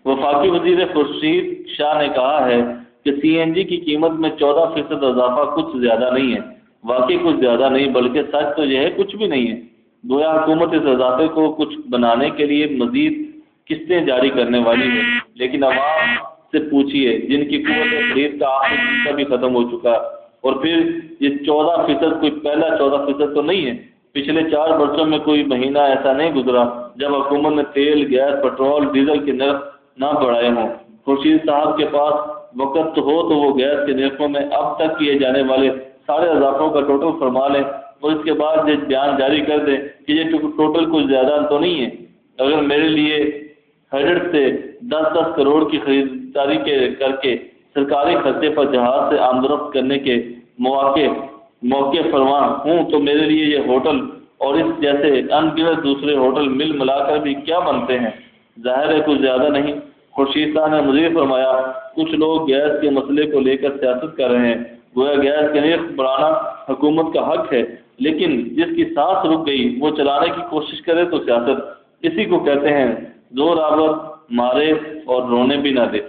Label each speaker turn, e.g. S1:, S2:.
S1: وفاقی وزیر خورشید شاہ نے کہا ہے کہ سی این جی کی قیمت میں 14% اضافہ کچھ زیادہ نہیں ہے، واقعی کچھ زیادہ نہیں، بلکہ سچ تو یہ ہے کچھ بھی نہیں ہے۔ گویا حکومت اس اضافے کو کچھ بنانے کے لیے مزید قسطیں جاری کرنے والی ہے، لیکن عوام سے پوچھیے جن کی قوت خرید کا آخری حصہ بھی ختم ہو چکا، اور پھر یہ 14% کوئی پہلا 14% تو نہیں ہے۔ پچھلے 4 برسوں میں کوئی مہینہ ایسا نہیں گزرا جب حکومت نے تیل، گیس، پٹرول، ڈیزل کے نرخ نہ بڑھائے ہوں۔ خورشید صاحب کے پاس وقت ہو تو وہ گیس کے نرخوں میں اب تک کیے جانے والے سارے اضافوں کا ٹوٹل فرما لیں اور اس کے بعد یہ بیان جاری کر دیں کہ یہ ٹوٹل کچھ زیادہ تو نہیں ہے۔ اگر میرے لیے ہیڈر سے 10 کروڑ کی خریداری کر کے سرکاری خرچے پر جہاز سے آمد و رفت کرنے کے موقع فراہم ہوں تو میرے لیے یہ ہوٹل اور اس جیسے ان گنت دوسرے ہوٹل مل ملا کر بھی کیا بنتے ہیں؟ ظاہر ہے کچھ زیادہ نہیں۔ خورشید صاحب نے مزید فرمایا، کچھ لوگ گیس کے مسئلے کو لے کر سیاست کر رہے ہیں، گویا گیس کے نرخ بڑھانا حکومت کا حق ہے، لیکن جس کی سانس رک گئی وہ چلانے کی کوشش کرے تو سیاست۔ اسی کو کہتے ہیں زور آور مارے اور رونے بھی نہ دے۔